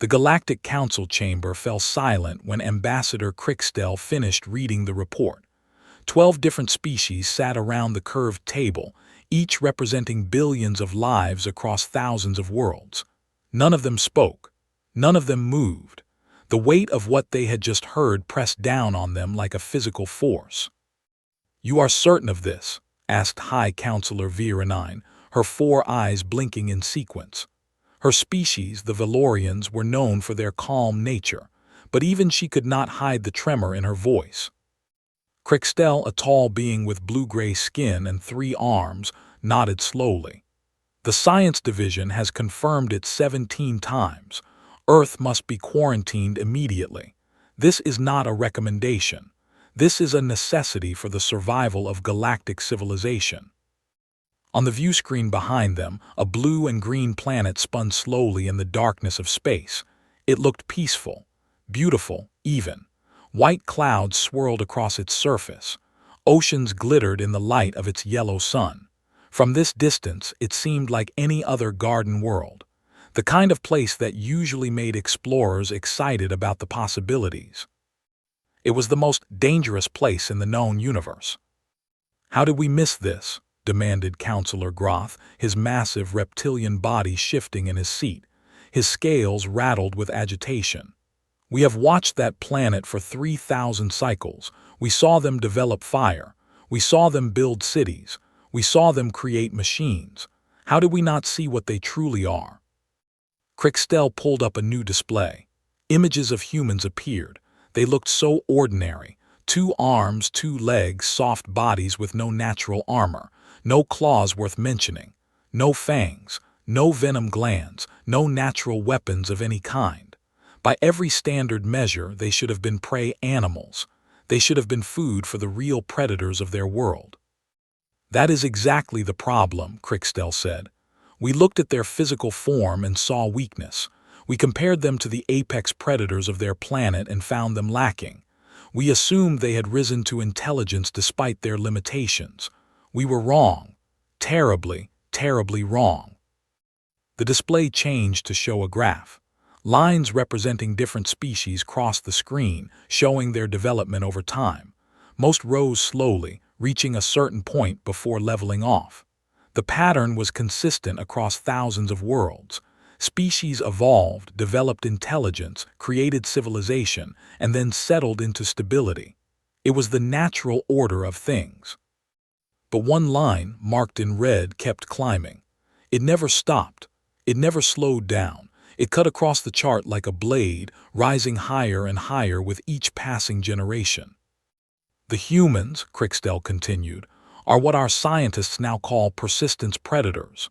The Galactic Council chamber fell silent when Ambassador Crixtel finished reading the report. 12 different species sat around the curved table, each representing billions of lives across thousands of worlds. None of them spoke. None of them moved. The weight of what they had just heard pressed down on them like a physical force. "You are certain of this?" asked High Counselor Virenine, her 4 eyes blinking in sequence. Her species, the Valorians, were known for their calm nature, but even she could not hide the tremor in her voice. Crixtel, a tall being with blue-gray skin and 3 arms, nodded slowly. "The Science Division has confirmed it 17 times. Earth must be quarantined immediately. This is not a recommendation. This is a necessity for the survival of galactic civilization." On the view screen behind them, a blue and green planet spun slowly in the darkness of space. It looked peaceful, beautiful, even. White clouds swirled across its surface. Oceans glittered in the light of its yellow sun. From this distance, it seemed like any other garden world, the kind of place that usually made explorers excited about the possibilities. It was the most dangerous place in the known universe. "How did we miss this?" demanded Counselor Groth, his massive reptilian body shifting in his seat. His scales rattled with agitation. "We have watched that planet for 3,000 cycles. We saw them develop fire. We saw them build cities. We saw them create machines. How did we not see what they truly are?" Crixtel pulled up a new display. Images of humans appeared. They looked so ordinary. 2 arms, 2 legs, soft bodies with no natural armor. No claws worth mentioning, no fangs, no venom glands, no natural weapons of any kind. By every standard measure, they should have been prey animals. They should have been food for the real predators of their world. "That is exactly the problem," Crixtel said. "We looked at their physical form and saw weakness. We compared them to the apex predators of their planet and found them lacking. We assumed they had risen to intelligence despite their limitations. We were wrong. Terribly, terribly wrong." The display changed to show a graph. Lines representing different species crossed the screen, showing their development over time. Most rose slowly, reaching a certain point before leveling off. The pattern was consistent across thousands of worlds. Species evolved, developed intelligence, created civilization, and then settled into stability. It was the natural order of things. But one line, marked in red, kept climbing. It never stopped. It never slowed down. It cut across the chart like a blade, rising higher and higher with each passing generation. "The humans," Crixtel continued, "are what our scientists now call persistence predators.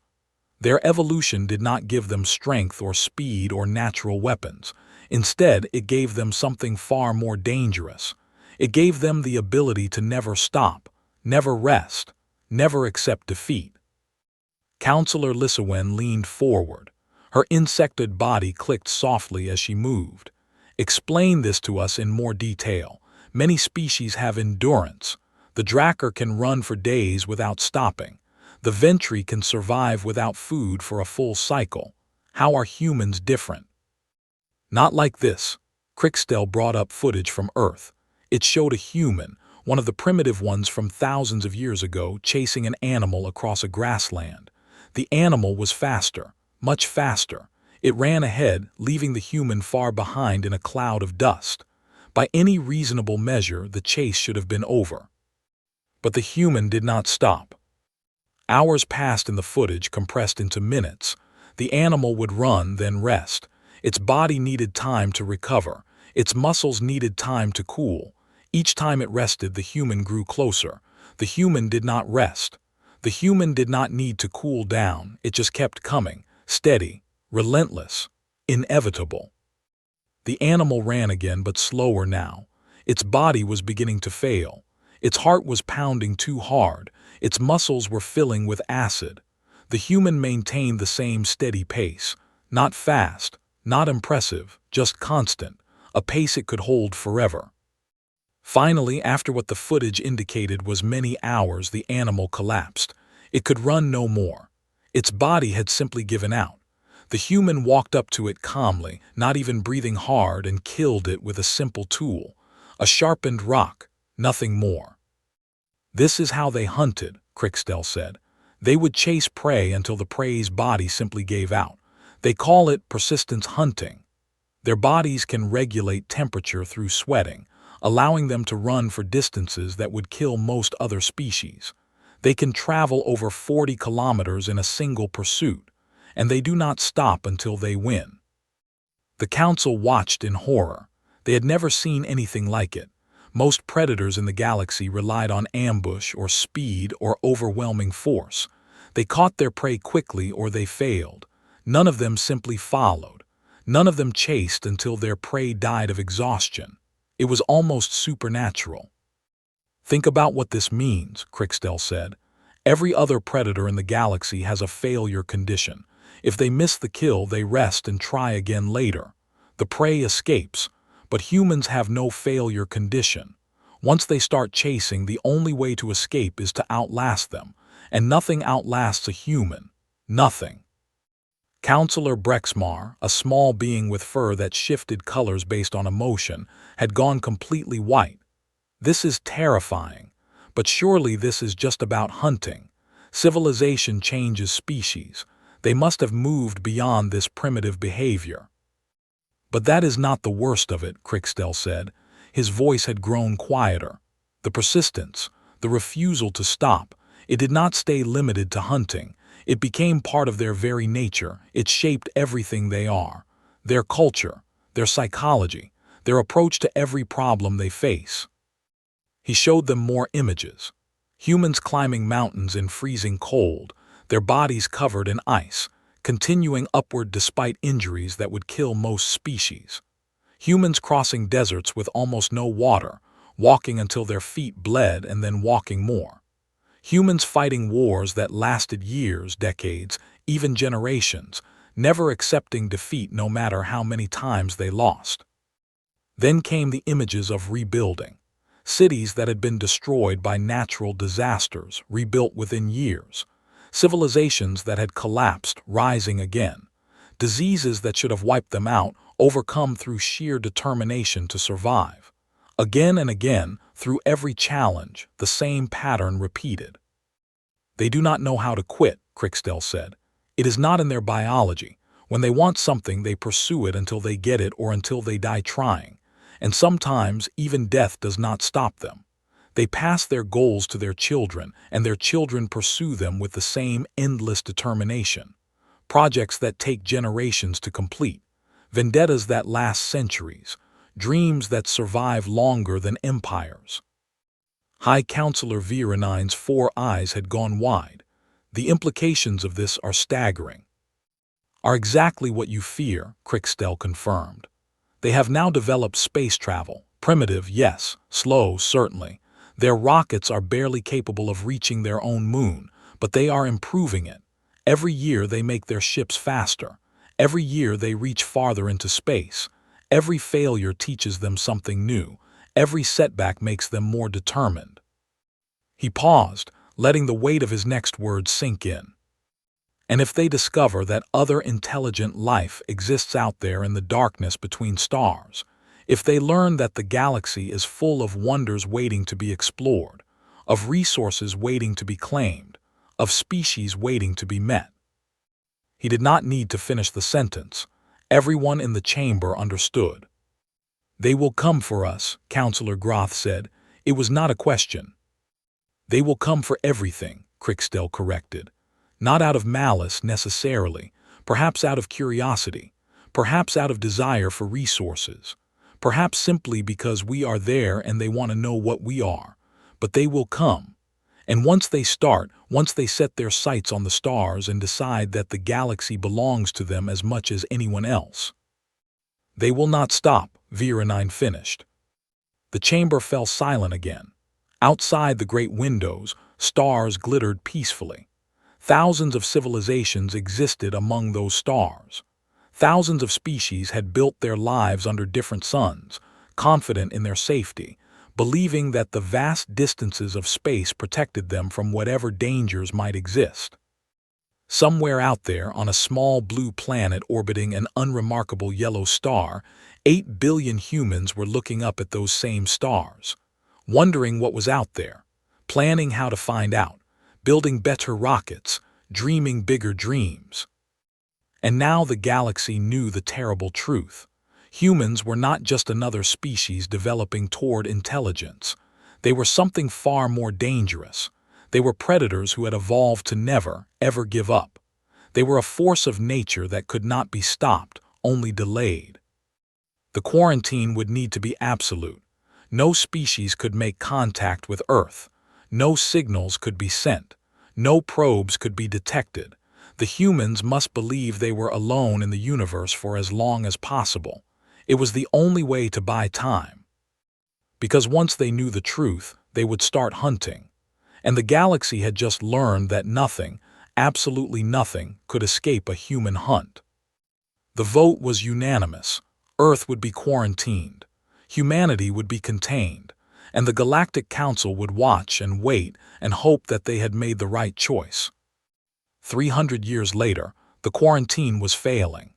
Their evolution did not give them strength or speed or natural weapons. Instead, it gave them something far more dangerous. It gave them the ability to never stop, never rest, never accept defeat." Counselor Lissawen leaned forward. Her insectoid body clicked softly as she moved. "Explain this to us in more detail. Many species have endurance. The Drakkar can run for days without stopping. The Ventri can survive without food for a full cycle. How are humans different?" "Not like this." Crixtel brought up footage from Earth. It showed a human, one of the primitive ones from thousands of years ago, chasing an animal across a grassland. The animal was faster, much faster. It ran ahead, leaving the human far behind in a cloud of dust. By any reasonable measure, the chase should have been over. But the human did not stop. Hours passed in the footage, compressed into minutes. The animal would run, then rest. Its body needed time to recover. Its muscles needed time to cool. Each time it rested, the human grew closer. The human did not rest. The human did not need to cool down. It just kept coming, steady, relentless, inevitable. The animal ran again, but slower now. Its body was beginning to fail. Its heart was pounding too hard. Its muscles were filling with acid. The human maintained the same steady pace. Not fast, not impressive, just constant, a pace it could hold forever. Finally, after what the footage indicated was many hours, the animal collapsed. It could run no more. Its body had simply given out. The human walked up to it calmly, not even breathing hard, and killed it with a simple tool, a sharpened rock, nothing more. This is how they hunted, Crickstell said. They would chase prey until the prey's body simply gave out. They call it persistence hunting. Their bodies can regulate temperature through sweating, allowing them to run for distances that would kill most other species. They can travel over 40 kilometers in a single pursuit, and they do not stop until they win. The council watched in horror. They had never seen anything like it. Most predators in the galaxy relied on ambush or speed or overwhelming force. They caught their prey quickly or they failed. None of them simply followed. None of them chased until their prey died of exhaustion. It was almost supernatural. Think about what this means, Crickstell said. Every other predator in the galaxy has a failure condition. If they miss the kill, they rest and try again later. The prey escapes, but humans have no failure condition. Once they start chasing, the only way to escape is to outlast them, and nothing outlasts a human. Nothing. Counselor Brexmar, a small being with fur that shifted colors based on emotion, had gone completely white. This is terrifying, but surely this is just about hunting. Civilization changes species. They must have moved beyond this primitive behavior. But that is not the worst of it, Crickstell said. His voice had grown quieter. The persistence, the refusal to stop, it did not stay limited to hunting. It became part of their very nature. It shaped everything they are. Their culture, their psychology, their approach to every problem they face. He showed them more images. Humans climbing mountains in freezing cold, their bodies covered in ice, continuing upward despite injuries that would kill most species. Humans crossing deserts with almost no water, walking until their feet bled and then walking more. Humans fighting wars that lasted years, decades, even generations, never accepting defeat no matter how many times they lost. Then came the images of rebuilding. Cities that had been destroyed by natural disasters, rebuilt within years. Civilizations that had collapsed, rising again. Diseases that should have wiped them out, overcome through sheer determination to survive. Again and again, through every challenge, the same pattern repeated. They do not know how to quit, Crickstell said. It is not in their biology. When they want something, they pursue it until they get it or until they die trying. And sometimes even death does not stop them. They pass their goals to their children, and their children pursue them with the same endless determination. Projects that take generations to complete, vendettas that last centuries, dreams that survive longer than empires. High Counselor Viranine's 4 eyes had gone wide. The implications of this are staggering. Are exactly what you fear, Crickstell confirmed. They have now developed space travel. Primitive, yes. Slow, certainly. Their rockets are barely capable of reaching their own moon, but they are improving it. Every year they make their ships faster. Every year they reach farther into space. Every failure teaches them something new. Every setback makes them more determined. He paused, letting the weight of his next words sink in. And if they discover that other intelligent life exists out there in the darkness between stars, if they learn that the galaxy is full of wonders waiting to be explored, of resources waiting to be claimed, of species waiting to be met. He did not need to finish the sentence. Everyone in the chamber understood. They will come for us, Counselor Groth said. It was not a question. They will come for everything, Crickstell corrected. Not out of malice necessarily, perhaps out of curiosity, perhaps out of desire for resources, perhaps simply because we are there and they want to know what we are. But they will come. And once they start, once they set their sights on the stars and decide that the galaxy belongs to them as much as anyone else, they will not stop, Viranine finished. The chamber fell silent again. Outside the great windows, stars glittered peacefully. Thousands of civilizations existed among those stars. Thousands of species had built their lives under different suns, confident in their safety, believing that the vast distances of space protected them from whatever dangers might exist. Somewhere out there on a small blue planet orbiting an unremarkable yellow star, 8 billion humans were looking up at those same stars, wondering what was out there, planning how to find out, building better rockets, dreaming bigger dreams. And now the galaxy knew the terrible truth. Humans were not just another species developing toward intelligence. They were something far more dangerous. They were predators who had evolved to never, ever give up. They were a force of nature that could not be stopped, only delayed. The quarantine would need to be absolute. No species could make contact with Earth. No signals could be sent. No probes could be detected. The humans must believe they were alone in the universe for as long as possible. It was the only way to buy time. Because once they knew the truth, they would start hunting. And the galaxy had just learned that nothing, absolutely nothing, could escape a human hunt. The vote was unanimous. Earth would be quarantined. Humanity would be contained. And the Galactic Council would watch and wait and hope that they had made the right choice. 300 years later, the quarantine was failing.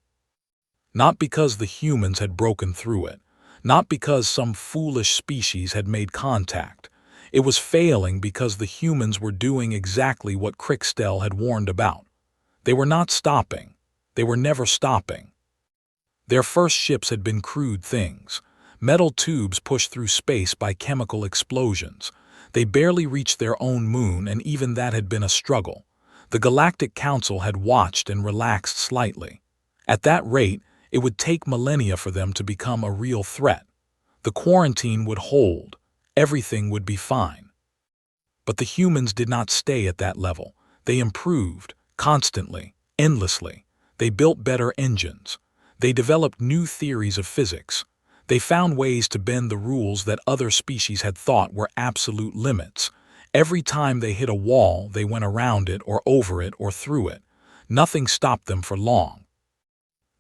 Not because the humans had broken through it, not because some foolish species had made contact. It was failing because the humans were doing exactly what Crickstell had warned about. They were not stopping. They were never stopping. Their first ships had been crude things, metal tubes pushed through space by chemical explosions. They barely reached their own moon, and even that had been a struggle. The Galactic Council had watched and relaxed slightly. At that rate, it would take millennia for them to become a real threat. The quarantine would hold. Everything would be fine. But the humans did not stay at that level. They improved, constantly, endlessly. They built better engines. They developed new theories of physics. They found ways to bend the rules that other species had thought were absolute limits. Every time they hit a wall, they went around it or over it or through it. Nothing stopped them for long.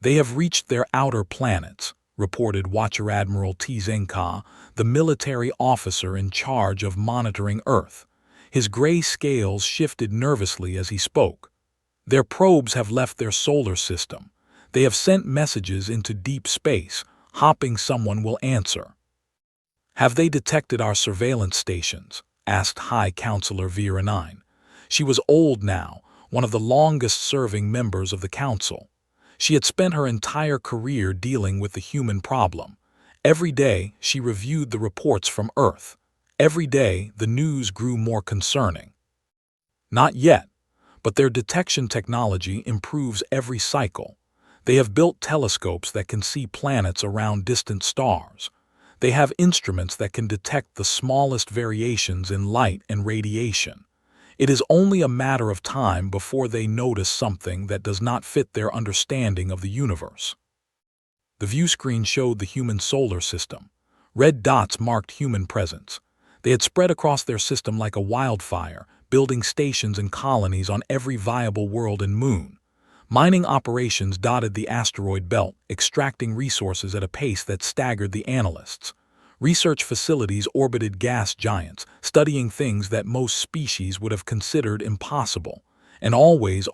They have reached their outer planets, reported Watcher Admiral Tzenka, the military officer in charge of monitoring Earth. His gray scales shifted nervously as he spoke. Their probes have left their solar system. They have sent messages into deep space, hoping someone will answer. Have they detected our surveillance stations? Asked High Counselor Vera9. She was old now, one of the longest-serving members of the Council. She had spent her entire career dealing with the human problem. Every day, she reviewed the reports from Earth. Every day, the news grew more concerning. Not yet, but their detection technology improves every cycle. They have built telescopes that can see planets around distant stars. They have instruments that can detect the smallest variations in light and radiation. It is only a matter of time before they notice something that does not fit their understanding of the universe. The view screen showed the human solar system. Red dots marked human presence. They had spread across their system like a wildfire, building stations and colonies on every viable world and moon. Mining operations dotted the asteroid belt, extracting resources at a pace that staggered the analysts. Research facilities orbited gas giants, studying things that most species would have considered impossible. And always,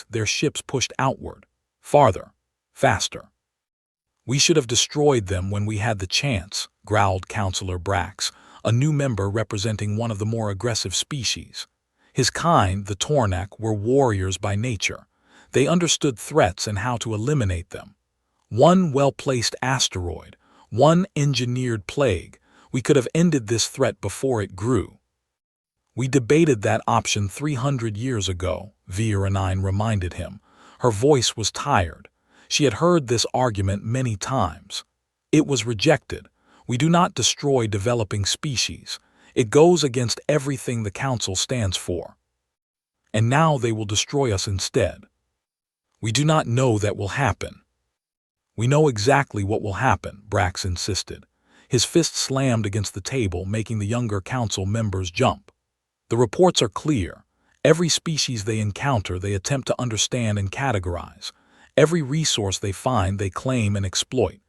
their ships pushed outward, farther, faster. We should have destroyed them when we had the chance, growled Counselor Brax, a new member representing one of the more aggressive species. His kind, the Tornak, were warriors by nature. They understood threats and how to eliminate them. One well-placed asteroid, one engineered plague, we could have ended this threat before it grew. We debated that option 300 years ago, Vera9 reminded him. Her voice was tired. She had heard this argument many times. It was rejected. We do not destroy developing species. It goes against everything the Council stands for. And now they will destroy us instead. We do not know that will happen. We know exactly what will happen, Brax insisted. His fist slammed against the table, making the younger council members jump. The reports are clear. Every species they encounter, they attempt to understand and categorize. Every resource they find, they claim and exploit.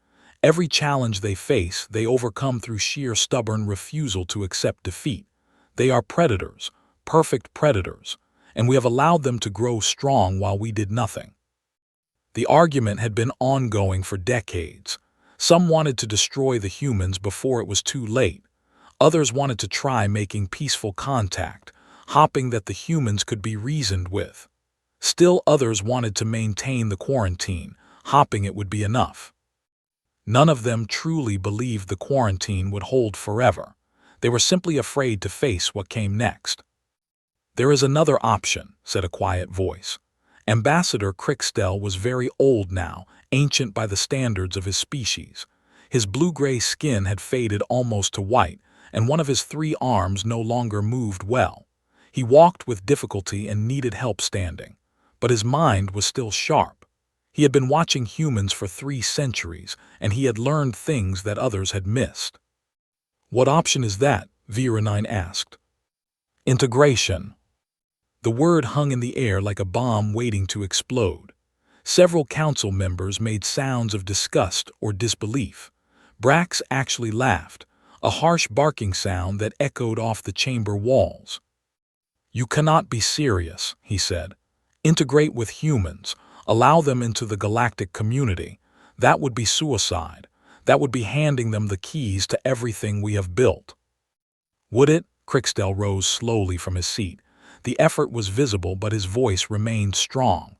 Every challenge they face, they overcome through sheer stubborn refusal to accept defeat. They are predators, perfect predators. and we have allowed them to grow strong while we did nothing. The argument had been ongoing for decades. Some wanted to destroy the humans before it was too late. Others wanted to try making peaceful contact, hoping that the humans could be reasoned with. Still others wanted to maintain the quarantine, hoping it would be enough. None of them truly believed the quarantine would hold forever. They were simply afraid to face what came next. "There is another option," said a quiet voice. Ambassador Crickstell was very old now, ancient by the standards of his species. His blue-gray skin had faded almost to white, and one of his 3 arms no longer moved well. He walked with difficulty and needed help standing. But his mind was still sharp. He had been watching humans for 3 centuries, and he had learned things that others had missed. "What option is that?" Virenine asked. "Integration." The word hung in the air like a bomb waiting to explode. Several council members made sounds of disgust or disbelief. Brax actually laughed, a harsh barking sound that echoed off the chamber walls. "You cannot be serious," he said. "Integrate with humans. Allow them into the galactic community. That would be suicide. That would be handing them the keys to everything we have built." "Would it?" Crickstell rose slowly from his seat. The effort was visible, but his voice remained strong.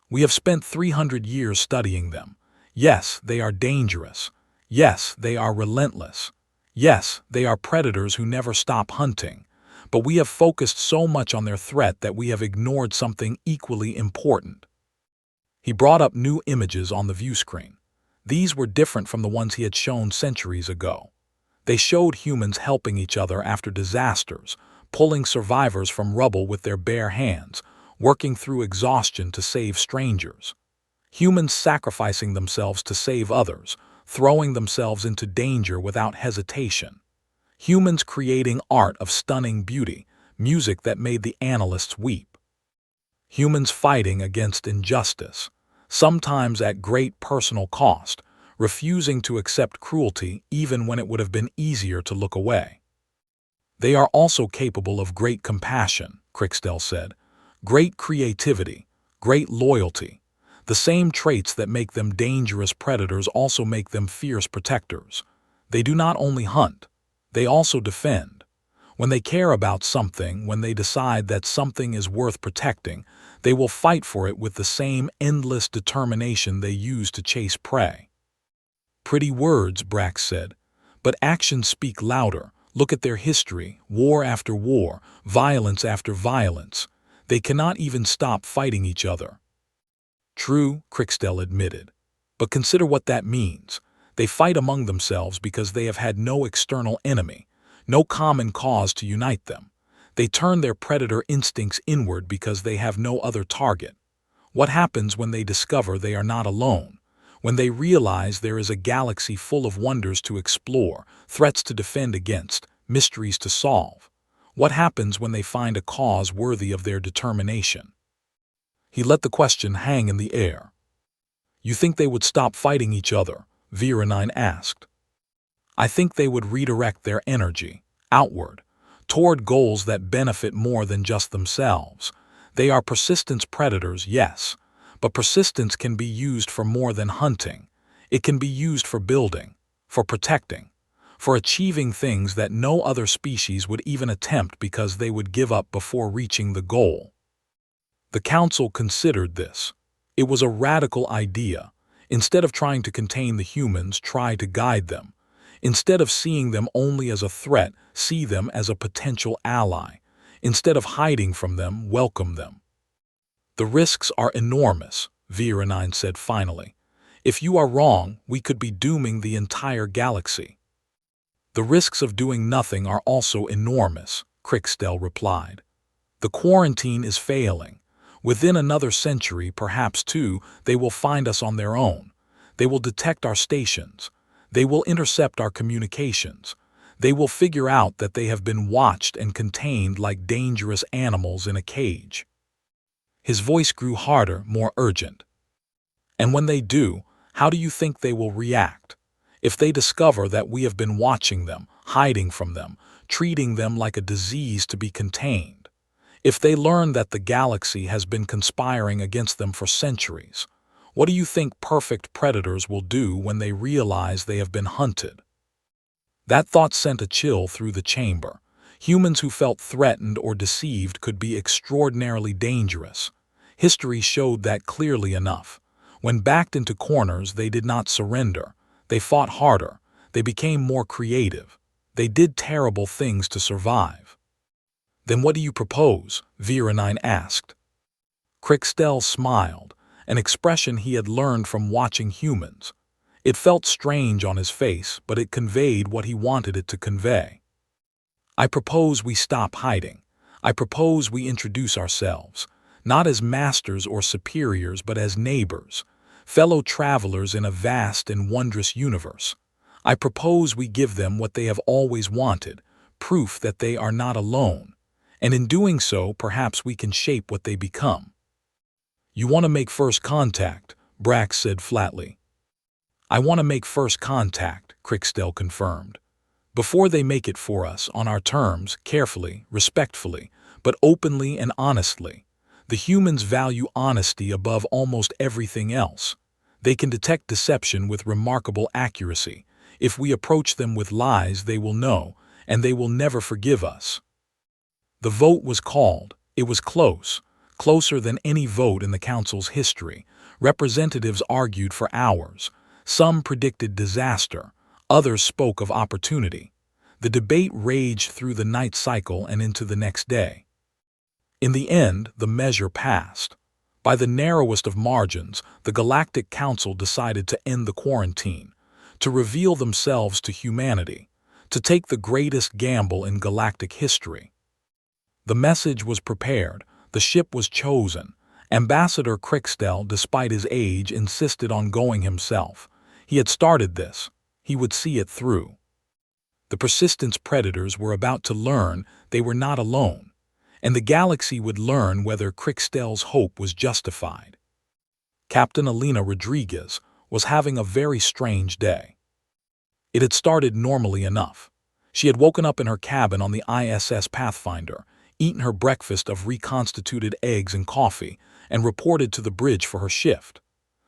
"We have spent 300 years studying them. Yes, they are dangerous. Yes, they are relentless. Yes, they are predators who never stop hunting. But we have focused so much on their threat that we have ignored something equally important." He brought up new images on the view screen. These were different from the ones he had shown centuries ago. They showed humans helping each other after disasters, pulling survivors from rubble with their bare hands, working through exhaustion to save strangers. Humans sacrificing themselves to save others, throwing themselves into danger without hesitation. Humans creating art of stunning beauty, music that made the analysts weep. Humans fighting against injustice, sometimes at great personal cost, refusing to accept cruelty even when it would have been easier to look away. "They are also capable of great compassion," Crickstell said. "Great creativity, great loyalty. The same traits that make them dangerous predators also make them fierce protectors. They do not only hunt, they also defend. When they care about something, when they decide that something is worth protecting, they will fight for it with the same endless determination they use to chase prey." "Pretty words," Brax said, "but actions speak louder. Look at their history, war after war, violence after violence. They cannot even stop fighting each other." "True," Crickstell admitted. "But consider what that means. They fight among themselves because they have had no external enemy, no common cause to unite them. They turn their predator instincts inward because they have no other target. What happens when they discover they are not alone? When they realize there is a galaxy full of wonders to explore, threats to defend against, mysteries to solve? What happens when they find a cause worthy of their determination?" He let the question hang in the air. "You think they would stop fighting each other?" Virenine asked. "I think they would redirect their energy, outward, toward goals that benefit more than just themselves. They are persistence predators, yes, but persistence can be used for more than hunting. It can be used for building, for protecting, for achieving things that no other species would even attempt because they would give up before reaching the goal." The council considered this. It was a radical idea. Instead of trying to contain the humans, try to guide them. Instead of seeing them only as a threat, see them as a potential ally. Instead of hiding from them, welcome them. "The risks are enormous," Virenine said finally. "If you are wrong, we could be dooming the entire galaxy." "The risks of doing nothing are also enormous," Crickstell replied. "The quarantine is failing. Within another century, perhaps 2, they will find us on their own. They will detect our stations. They will intercept our communications. They will figure out that they have been watched and contained like dangerous animals in a cage." His voice grew harder, more urgent. "And when they do, how do you think they will react? If they discover that we have been watching them, hiding from them, treating them like a disease to be contained? If they learn that the galaxy has been conspiring against them for centuries, what do you think perfect predators will do when they realize they have been hunted? That thought sent a chill through the chamber. Humans who felt threatened or deceived could be extraordinarily dangerous. History showed that clearly enough. When backed into corners, they did not surrender. They fought harder. They became more creative. They did terrible things to survive. "Then what do you propose?" Virenine asked. Crixtel smiled, an expression he had learned from watching humans. It felt strange on his face, but it conveyed what he wanted it to convey. "I propose we stop hiding. I propose we introduce ourselves, not as masters or superiors, but as neighbors, fellow travelers in a vast and wondrous universe. I propose we give them what they have always wanted, proof that they are not alone, and in doing so, perhaps we can shape what they become." "You want to make first contact," Brax said flatly. "I want to make first contact," Crixtel confirmed. "Before they make it for us, on our terms, carefully, respectfully, but openly and honestly. The humans value honesty above almost everything else. They can detect deception with remarkable accuracy. If we approach them with lies, they will know, and they will never forgive us." The vote was called. It was close, closer than any vote in the Council's history. Representatives argued for hours. Some predicted disaster. Others spoke of opportunity. The debate raged through the night cycle and into the next day. In the end, the measure passed. By the narrowest of margins, the Galactic Council decided to end the quarantine, to reveal themselves to humanity, to take the greatest gamble in galactic history. The message was prepared. The ship was chosen. Ambassador Crixtel, despite his age, insisted on going himself. He had started this. He would see it through. The Persistence Predators were about to learn they were not alone, and the galaxy would learn whether Crixtel's hope was justified. Captain Alina Rodriguez was having a very strange day. It had started normally enough. She had woken up in her cabin on the ISS Pathfinder, eaten her breakfast of reconstituted eggs and coffee, and reported to the bridge for her shift.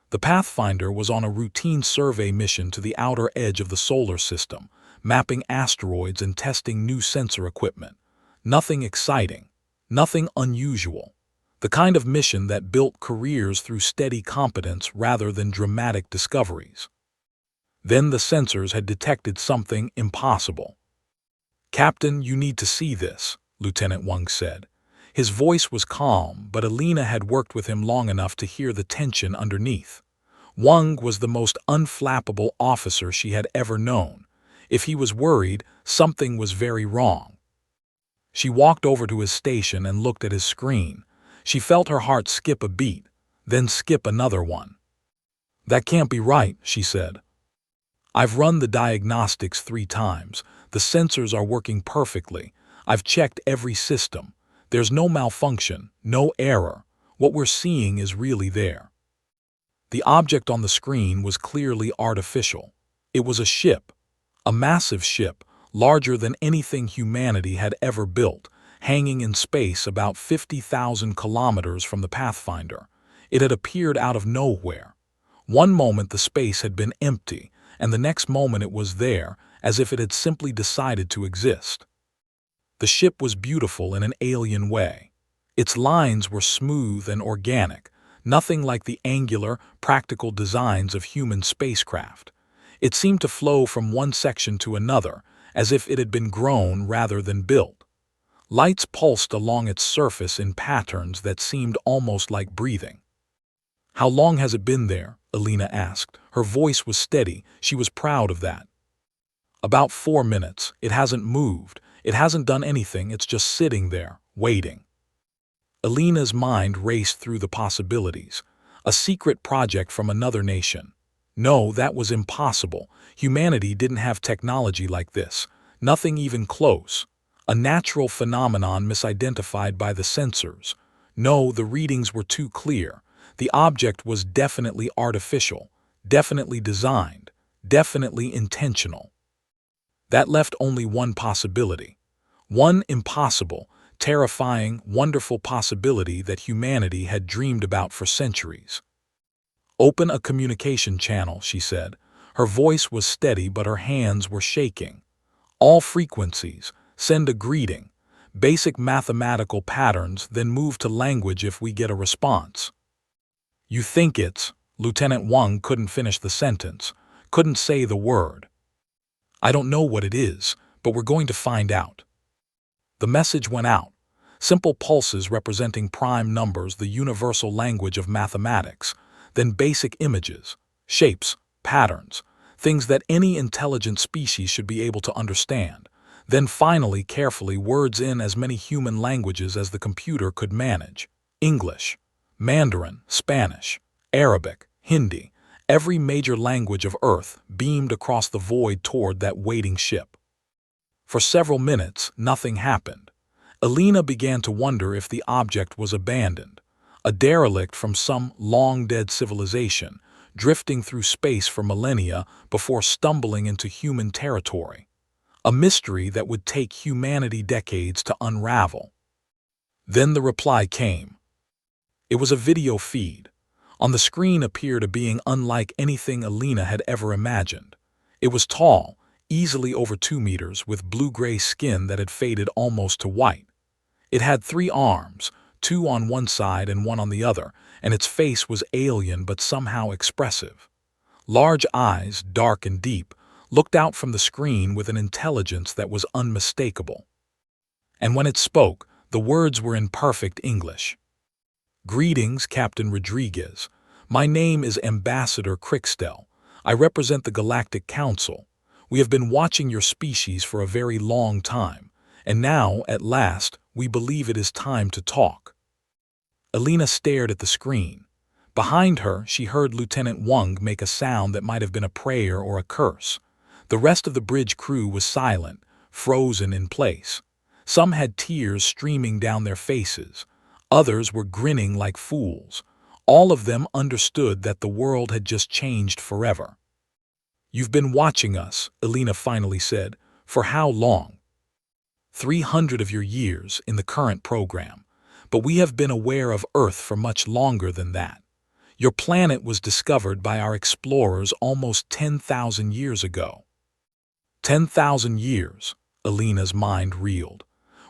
The Pathfinder was on a routine survey mission to the outer edge of the solar system, mapping asteroids and testing new sensor equipment. Nothing exciting, nothing unusual. The kind of mission that built careers through steady competence rather than dramatic discoveries. Then the sensors had detected something impossible. "Captain, you need to see this," Lieutenant Wang said. His voice was calm, but Alina had worked with him long enough to hear the tension underneath. Wang was the most unflappable officer she had ever known. If he was worried, something was very wrong. She walked over to his station and looked at his screen. She felt her heart skip a beat, then skip another one. "That can't be right," she said. "I've run the diagnostics 3 times. The sensors are working perfectly. I've checked every system. There's no malfunction, no error. What we're seeing is really there." The object on the screen was clearly artificial. It was a ship, a massive ship, larger than anything humanity had ever built, hanging in space about 50,000 kilometers from the Pathfinder. It had appeared out of nowhere. One moment the space had been empty, and the next moment it was there, as if it had simply decided to exist. The ship was beautiful in an alien way. Its lines were smooth and organic, nothing like the angular, practical designs of human spacecraft. It seemed to flow from one section to another, as if it had been grown rather than built. Lights pulsed along its surface in patterns that seemed almost like breathing. "How long has it been there?" Alina asked. Her voice was steady. She was proud of that. "About 4 minutes. It hasn't moved. It hasn't done anything. It's just sitting there, waiting." Alina's mind raced through the possibilities. A secret project from another nation. No, that was impossible. Humanity didn't have technology like this. Nothing even close. A natural phenomenon misidentified by the sensors. No, the readings were too clear. The object was definitely artificial, definitely designed, definitely intentional. That left only one possibility. One impossible, terrifying, wonderful possibility that humanity had dreamed about for centuries. "Open a communication channel," she said. Her voice was steady, but her hands were shaking. "All frequencies, send a greeting. Basic mathematical patterns, then move to language if we get a response." "You think it's—" Lieutenant Wang couldn't finish the sentence, couldn't say the word. "I don't know what it is, but we're going to find out." The message went out. Simple pulses representing prime numbers, the universal language of mathematics, then basic images, shapes, patterns, things that any intelligent species should be able to understand. Then finally, carefully, words in as many human languages as the computer could manage. English, Mandarin, Spanish, Arabic, Hindi, every major language of Earth beamed across the void toward that waiting ship. For several minutes, nothing happened. Alina began to wonder if the object was abandoned, a derelict from some long-dead civilization, drifting through space for millennia before stumbling into human territory. A mystery that would take humanity decades to unravel. Then the reply came. It was a video feed. On the screen appeared a being unlike anything Alina had ever imagined. It was tall, easily over 2 meters, with blue-gray skin that had faded almost to white. It had 3 arms, 2 on one side and 1 on the other, and its face was alien but somehow expressive. Large eyes, dark and deep, looked out from the screen with an intelligence that was unmistakable. And when it spoke, the words were in perfect English. "Greetings, Captain Rodriguez. My name is Ambassador Crickstel. I represent the Galactic Council. We have been watching your species for a very long time, and now, at last, we believe it is time to talk." Alina stared at the screen. Behind her, she heard Lieutenant Wang make a sound that might have been a prayer or a curse. The rest of the bridge crew was silent, frozen in place. Some had tears streaming down their faces. Others were grinning like fools. All of them understood that the world had just changed forever. "You've been watching us," Alina finally said. "For how long?" 300 of your years in the current program. But we have been aware of Earth for much longer than that. Your planet was discovered by our explorers almost 10,000 years ago. 10,000 years, Alina's mind reeled.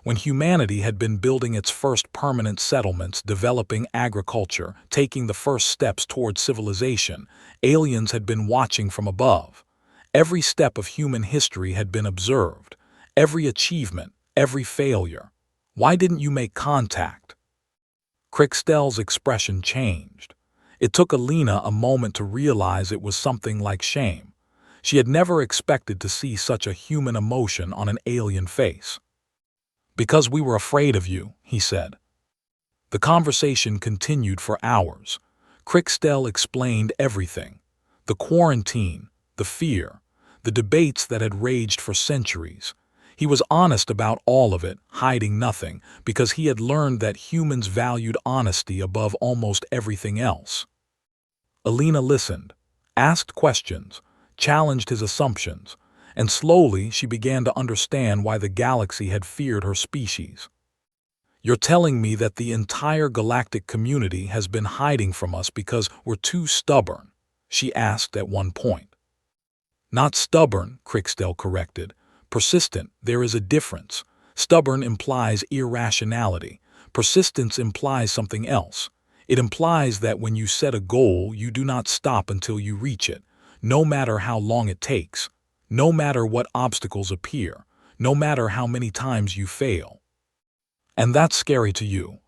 When humanity had been building its first permanent settlements, developing agriculture, taking the first steps toward civilization, aliens had been watching from above. Every step of human history had been observed. Every achievement, every failure. Why didn't you make contact? Crickstel's expression changed. It took Alina a moment to realize it was something like shame. She had never expected to see such a human emotion on an alien face. "Because we were afraid of you," he said. The conversation continued for hours. Crickstel explained everything. The quarantine, the fear, the debates that had raged for centuries. He was honest about all of it, hiding nothing, because he had learned that humans valued honesty above almost everything else. Alina listened, asked questions, challenged his assumptions, and slowly she began to understand why the galaxy had feared her species. "You're telling me that the entire galactic community has been hiding from us because we're too stubborn?" she asked at one point. "Not stubborn," Crickstel corrected. "Persistent. There is a difference. Stubborn implies irrationality. Persistence implies something else. It implies that when you set a goal, you do not stop until you reach it, no matter how long it takes, no matter what obstacles appear, no matter how many times you fail. And that's scary to you."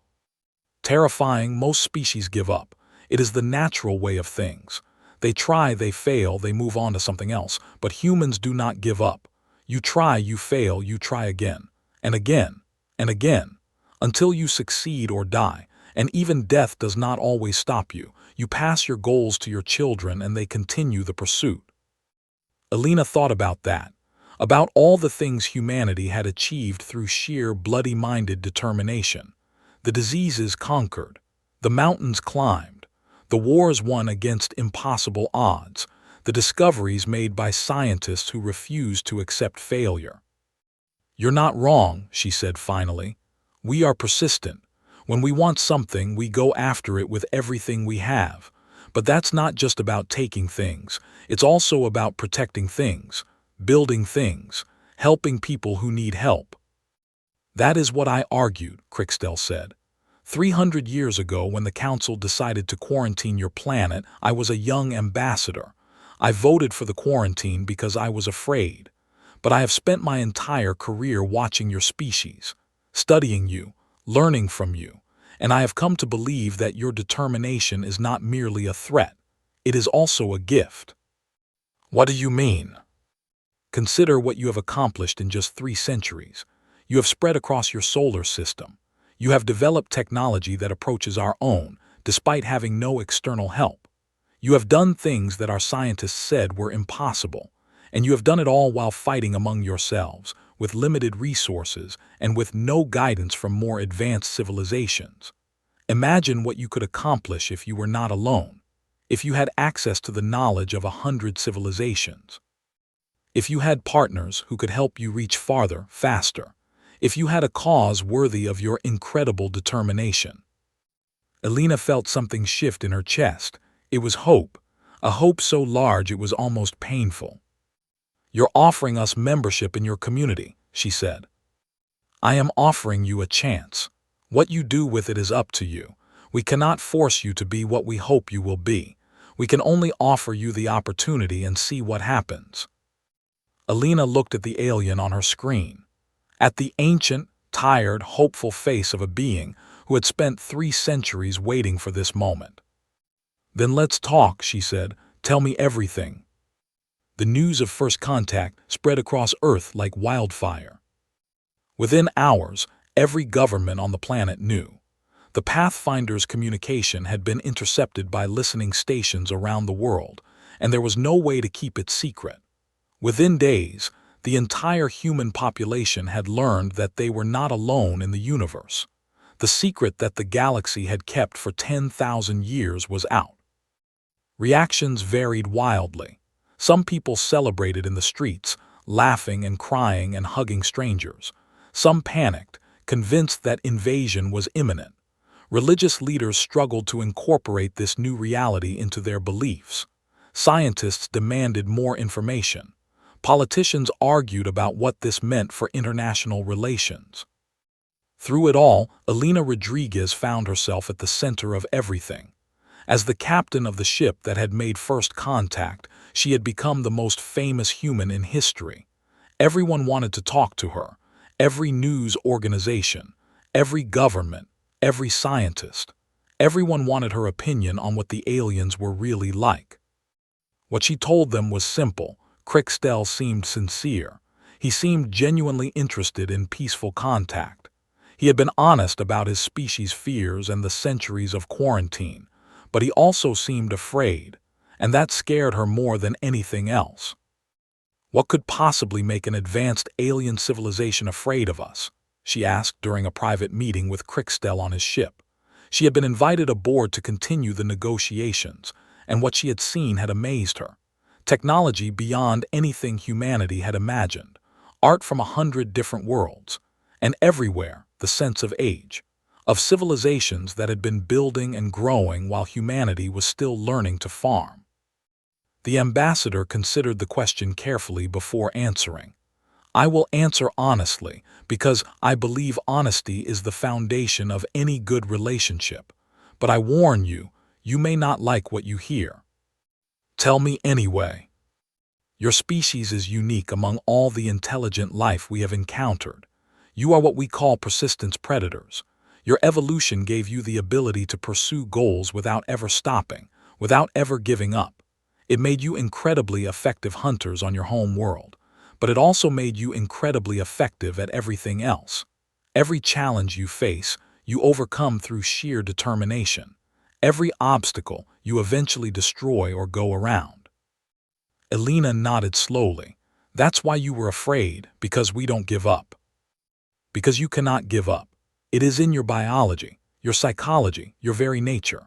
"Terrifying. Most species give up. It is the natural way of things. They try, they fail, they move on to something else. But humans do not give up. You try, you fail, you try again, and again, and again, until you succeed or die. And even death does not always stop you. You pass your goals to your children and they continue the pursuit." Alina thought about that, about all the things humanity had achieved through sheer bloody-minded determination. The diseases conquered, the mountains climbed, the wars won against impossible odds, the discoveries made by scientists who refused to accept failure. "You're not wrong," she said finally. We are persistent. When we want something, we go after it with everything we have. But that's not just about taking things. It's also about protecting things, building things, helping people who need help. That is what I argued, Crickstell said. 300 years ago, when the Council decided to quarantine your planet, I was a young ambassador. I voted for the quarantine because I was afraid. But I have spent my entire career watching your species, studying you, learning from you, and I have come to believe that your determination is not merely a threat. It is also a gift. What do you mean? Consider what you have accomplished in just 3 centuries. You have spread across your solar system. You have developed technology that approaches our own, despite having no external help. You have done things that our scientists said were impossible, and you have done it all while fighting among yourselves, with limited resources and with no guidance from more advanced civilizations. Imagine what you could accomplish if you were not alone, if you had access to the knowledge of 100 civilizations. If you had partners who could help you reach farther, faster. If you had a cause worthy of your incredible determination. Elena felt something shift in her chest. It was hope, a hope so large it was almost painful. You're offering us membership in your community, she said. I am offering you a chance. What you do with it is up to you. We cannot force you to be what we hope you will be. We can only offer you the opportunity and see what happens. Elena looked at the alien on her screen. At the ancient, tired, hopeful face of a being who had spent 3 centuries waiting for this moment. Then let's talk, she said. Tell me everything. The news of first contact spread across Earth like wildfire. Within hours, every government on the planet knew. The Pathfinder's communication had been intercepted by listening stations around the world, and there was no way to keep it secret. Within days, the entire human population had learned that they were not alone in the universe. The secret that the galaxy had kept for 10,000 years was out. Reactions varied wildly. Some people celebrated in the streets, laughing and crying and hugging strangers. Some panicked, convinced that invasion was imminent. Religious leaders struggled to incorporate this new reality into their beliefs. Scientists demanded more information. Politicians argued about what this meant for international relations. Through it all, Elena Rodriguez found herself at the center of everything. As the captain of the ship that had made first contact, she had become the most famous human in history. Everyone wanted to talk to her. Every news organization, every government, every scientist. Everyone wanted her opinion on what the aliens were really like. What she told them was simple. Crickstell seemed sincere. He seemed genuinely interested in peaceful contact. He had been honest about his species' fears and the centuries of quarantine, but he also seemed afraid, and that scared her more than anything else. What could possibly make an advanced alien civilization afraid of us? She asked during a private meeting with Crickstell on his ship. She had been invited aboard to continue the negotiations, and what she had seen had amazed her. Technology beyond anything humanity had imagined, art from 100 different worlds, and everywhere the sense of age, of civilizations that had been building and growing while humanity was still learning to farm. The ambassador considered the question carefully before answering. I will answer honestly, because I believe honesty is the foundation of any good relationship. But I warn you, you may not like what you hear. Tell me anyway. Your species is unique among all the intelligent life we have encountered. You are what we call persistence predators. Your evolution gave you the ability to pursue goals without ever stopping, without ever giving up. It made you incredibly effective hunters on your home world, but it also made you incredibly effective at everything else. Every challenge you face, you overcome through sheer determination. Every obstacle, you eventually destroy or go around. Elena nodded slowly. That's why you were afraid, because we don't give up. Because you cannot give up. It is in your biology, your psychology, your very nature.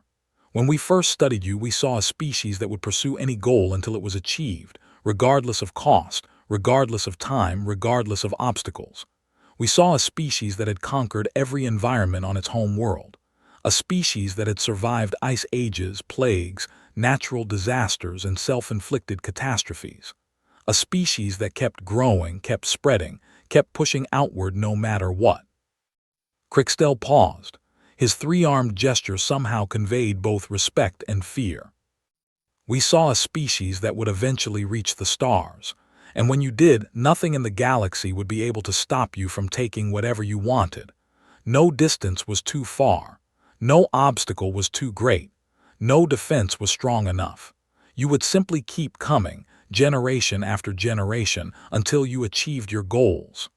When we first studied you, we saw a species that would pursue any goal until it was achieved, regardless of cost, regardless of time, regardless of obstacles. We saw a species that had conquered every environment on its home world, a species that had survived ice ages, plagues, natural disasters, and self-inflicted catastrophes. A species that kept growing, kept spreading, kept pushing outward no matter what. Crickstel paused. His three-armed gesture somehow conveyed both respect and fear. We saw a species that would eventually reach the stars, and when you did, nothing in the galaxy would be able to stop you from taking whatever you wanted. No distance was too far. No obstacle was too great. No defense was strong enough. You would simply keep coming, generation after generation, until you achieved your goals.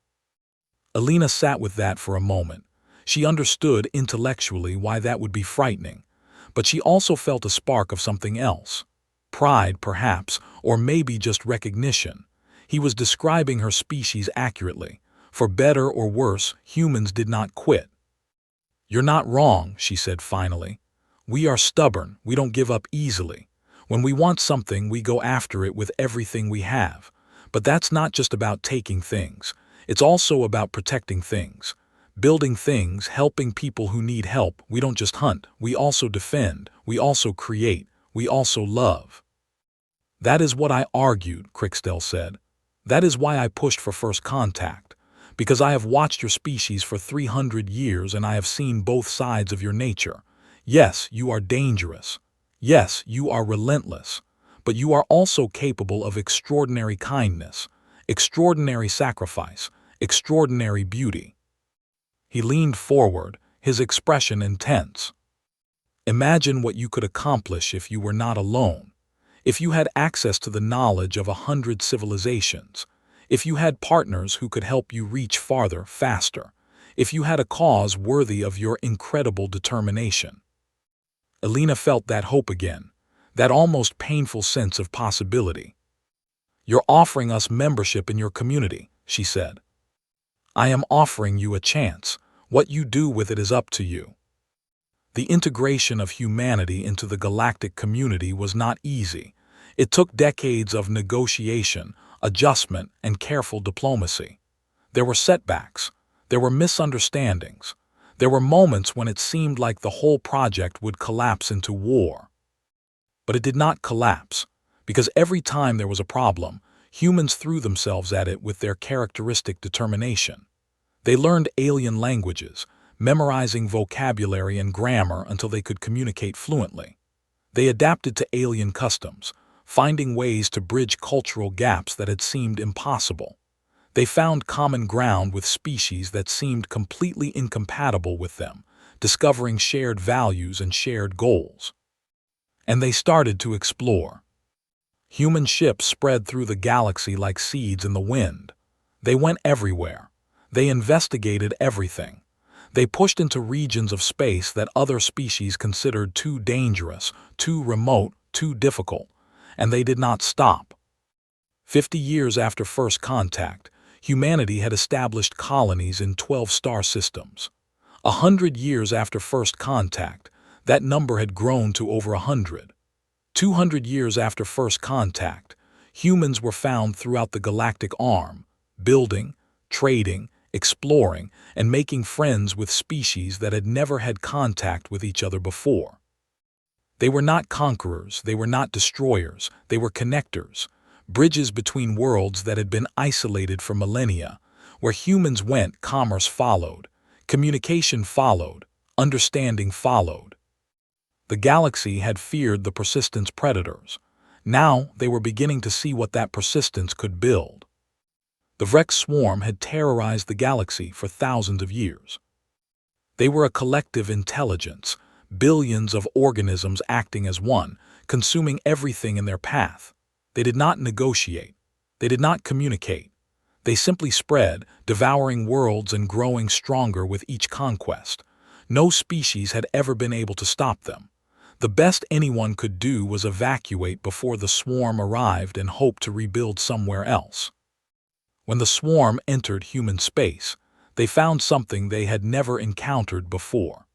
Alina sat with that for a moment. She understood intellectually why that would be frightening, but she also felt a spark of something else. Pride, perhaps, or maybe just recognition. He was describing her species accurately. For better or worse, humans did not quit. "You're not wrong," she said finally. "We are stubborn. We don't give up easily. When we want something, we go after it with everything we have. But that's not just about taking things. It's also about protecting things. Building things, helping people who need help. We don't just hunt. We also defend. We also create. We also love." "That is what I argued," Crickstel said. "That is why I pushed for first contact. Because I have watched your species for 300 years and I have seen both sides of your nature. Yes, you are dangerous. Yes, you are relentless. But you are also capable of extraordinary kindness, extraordinary sacrifice, extraordinary beauty." He leaned forward, his expression intense. "Imagine what you could accomplish if you were not alone. If you had access to the knowledge of 100 civilizations. If you had partners who could help you reach farther, faster. If you had a cause worthy of your incredible determination." Alina felt that hope again, that almost painful sense of possibility. "You're offering us membership in your community," she said. "I am offering you a chance. What you do with it is up to you." The integration of humanity into the galactic community was not easy. It took decades of negotiation, adjustment, and careful diplomacy. There were setbacks. There were misunderstandings. There were moments when it seemed like the whole project would collapse into war. But it did not collapse, because every time there was a problem, humans threw themselves at it with their characteristic determination. They learned alien languages, memorizing vocabulary and grammar until they could communicate fluently. They adapted to alien customs, finding ways to bridge cultural gaps that had seemed impossible. They found common ground with species that seemed completely incompatible with them, discovering shared values and shared goals. And they started to explore. Human ships spread through the galaxy like seeds in the wind. They went everywhere. They investigated everything. They pushed into regions of space that other species considered too dangerous, too remote, too difficult. And they did not stop. 50 years after first contact, humanity had established colonies in 12 star systems. 100 years after first contact, that number had grown to over 100. 200 years after first contact, humans were found throughout the galactic arm, building, trading, exploring, and making friends with species that had never had contact with each other before. They were not conquerors, they were not destroyers, they were connectors, bridges between worlds that had been isolated for millennia. Where humans went, commerce followed, communication followed, understanding followed. The galaxy had feared the persistence predators. Now they were beginning to see what that persistence could build. The Vrex swarm had terrorized the galaxy for thousands of years. They were a collective intelligence, billions of organisms acting as one, consuming everything in their path. They did not negotiate. They did not communicate. They simply spread, devouring worlds and growing stronger with each conquest. No species had ever been able to stop them. The best anyone could do was evacuate before the swarm arrived and hope to rebuild somewhere else. When the swarm entered human space, they found something they had never encountered before.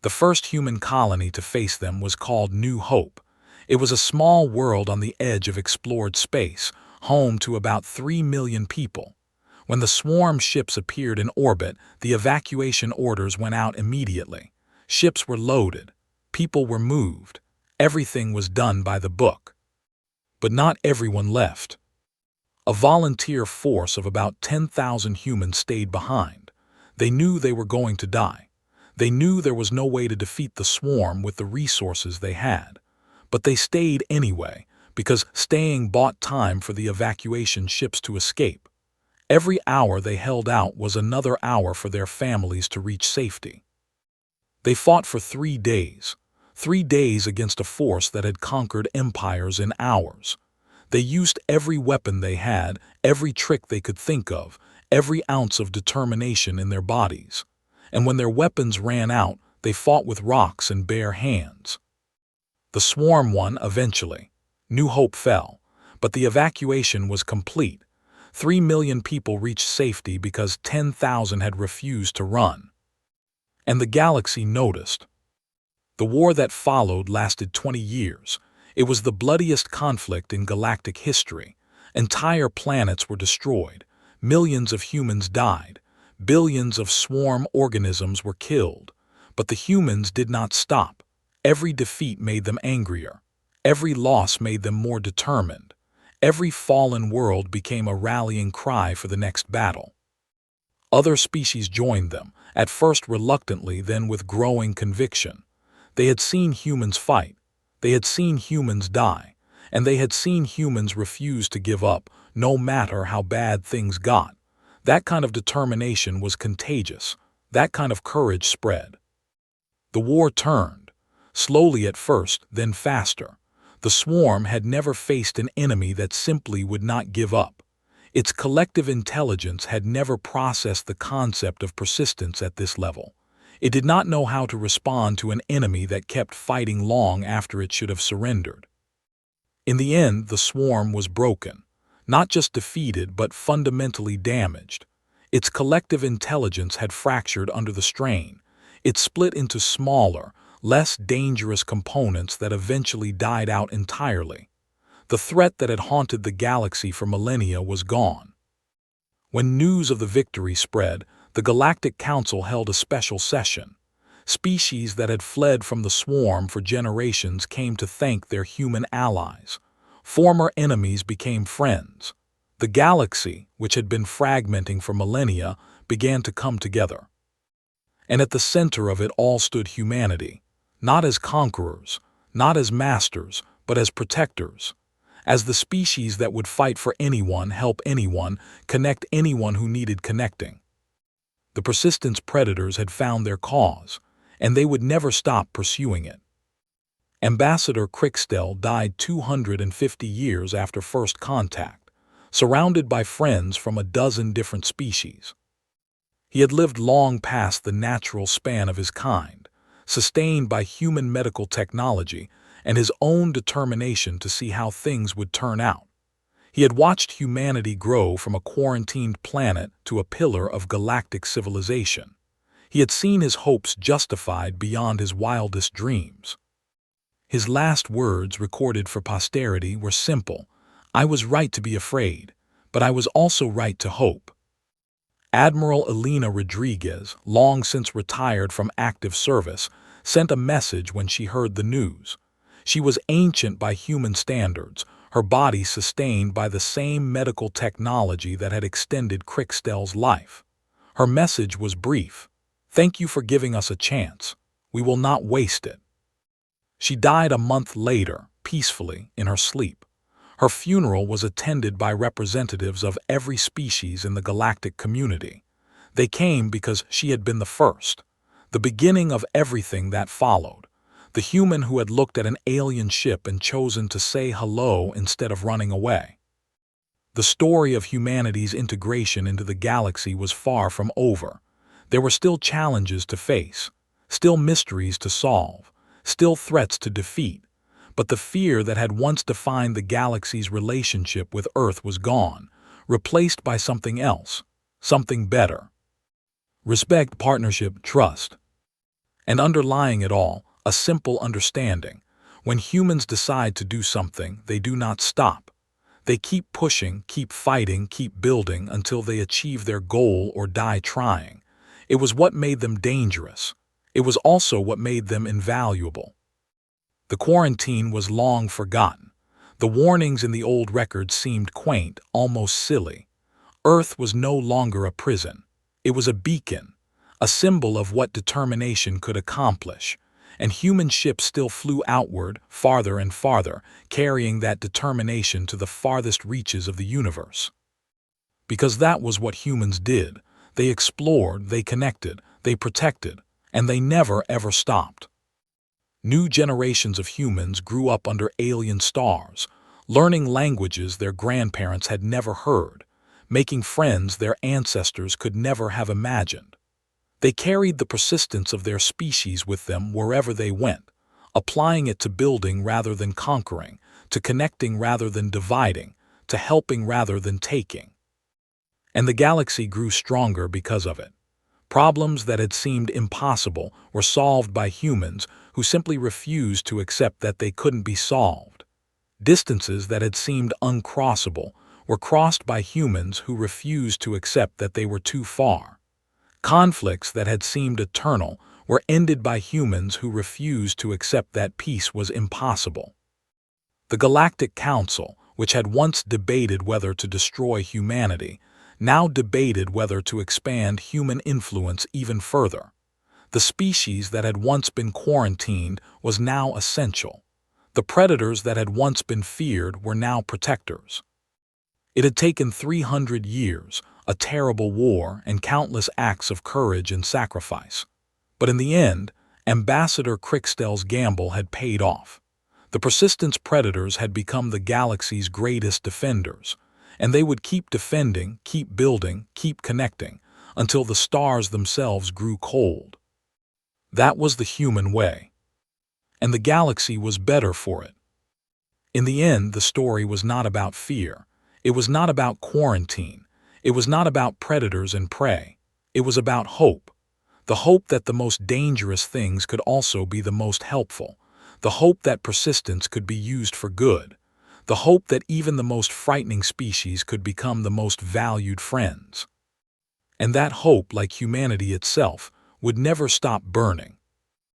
The first human colony to face them was called New Hope. It was a small world on the edge of explored space, home to about 3 million people. When the swarm ships appeared in orbit, the evacuation orders went out immediately. Ships were loaded. People were moved. Everything was done by the book. But not everyone left. A volunteer force of about 10,000 humans stayed behind. They knew they were going to die. They knew there was no way to defeat the swarm with the resources they had. But they stayed anyway, because staying bought time for the evacuation ships to escape. Every hour they held out was another hour for their families to reach safety. They fought for 3 days. 3 days against a force that had conquered empires in hours. They used every weapon they had, every trick they could think of, every ounce of determination in their bodies. And when their weapons ran out, they fought with rocks and bare hands. The swarm won eventually. New Hope fell, but the evacuation was complete. 3 million people reached safety because 10,000 had refused to run. And the galaxy noticed. The war that followed lasted 20 years. It was the bloodiest conflict in galactic history. Entire planets were destroyed. Millions of humans died. Billions of swarm organisms were killed. But the humans did not stop. Every defeat made them angrier. Every loss made them more determined. Every fallen world became a rallying cry for the next battle. Other species joined them, at first reluctantly, then with growing conviction. They had seen humans fight. They had seen humans die. And they had seen humans refuse to give up, no matter how bad things got. That kind of determination was contagious. That kind of courage spread. The war turned. Slowly at first, then faster. The swarm had never faced an enemy that simply would not give up. Its collective intelligence had never processed the concept of persistence at this level. It did not know how to respond to an enemy that kept fighting long after it should have surrendered. In the end, the swarm was broken. Not just defeated, but fundamentally damaged. Its collective intelligence had fractured under the strain. It split into smaller, less dangerous components that eventually died out entirely. The threat that had haunted the galaxy for millennia was gone. When news of the victory spread, the Galactic Council held a special session. Species that had fled from the swarm for generations came to thank their human allies. Former enemies became friends. The galaxy, which had been fragmenting for millennia, began to come together. And at the center of it all stood humanity, not as conquerors, not as masters, but as protectors. As the species that would fight for anyone, help anyone, connect anyone who needed connecting. The persistence predators had found their cause, and they would never stop pursuing it. Ambassador Crickstell died 250 years after first contact, surrounded by friends from a dozen different species. He had lived long past the natural span of his kind, sustained by human medical technology and his own determination to see how things would turn out. He had watched humanity grow from a quarantined planet to a pillar of galactic civilization. He had seen his hopes justified beyond his wildest dreams. His last words, recorded for posterity, were simple. "I was right to be afraid, but I was also right to hope." Admiral Elena Rodriguez, long since retired from active service, sent a message when she heard the news. She was ancient by human standards, her body sustained by the same medical technology that had extended Crickstell's life. Her message was brief. "Thank you for giving us a chance. We will not waste it." She died a month later, peacefully, in her sleep. Her funeral was attended by representatives of every species in the galactic community. They came because she had been the first, the beginning of everything that followed. The human who had looked at an alien ship and chosen to say hello instead of running away. The story of humanity's integration into the galaxy was far from over. There were still challenges to face, still mysteries to solve, still threats to defeat. But the fear that had once defined the galaxy's relationship with Earth was gone, replaced by something else, something better. Respect, partnership, trust. And underlying it all, a simple understanding. When humans decide to do something, they do not stop. They keep pushing, keep fighting, keep building until they achieve their goal or die trying. It was what made them dangerous. It was also what made them invaluable. The quarantine was long forgotten. The warnings in the old records seemed quaint, almost silly. Earth was no longer a prison. It was a beacon, a symbol of what determination could accomplish. And human ships still flew outward, farther and farther, carrying that determination to the farthest reaches of the universe. Because that was what humans did. They explored, they connected, they protected, and they never ever stopped. New generations of humans grew up under alien stars, learning languages their grandparents had never heard, making friends their ancestors could never have imagined. They carried the persistence of their species with them wherever they went, applying it to building rather than conquering, to connecting rather than dividing, to helping rather than taking. And the galaxy grew stronger because of it. Problems that had seemed impossible were solved by humans who simply refused to accept that they couldn't be solved. Distances that had seemed uncrossable were crossed by humans who refused to accept that they were too far. Conflicts that had seemed eternal were ended by humans who refused to accept that peace was impossible. The Galactic Council, which had once debated whether to destroy humanity, now debated whether to expand human influence even further. The species that had once been quarantined was now essential. The predators that had once been feared were now protectors. It had taken 300 years, a terrible war, and countless acts of courage and sacrifice. But in the end, Ambassador Crickstell's gamble had paid off. The Persistence predators had become the galaxy's greatest defenders, and they would keep defending, keep building, keep connecting, until the stars themselves grew cold. That was the human way. And the galaxy was better for it. In the end, the story was not about fear. It was not about quarantine. It was not about predators and prey. It was about hope. The hope that the most dangerous things could also be the most helpful. The hope that persistence could be used for good. The hope that even the most frightening species could become the most valued friends. And that hope, like humanity itself, would never stop burning.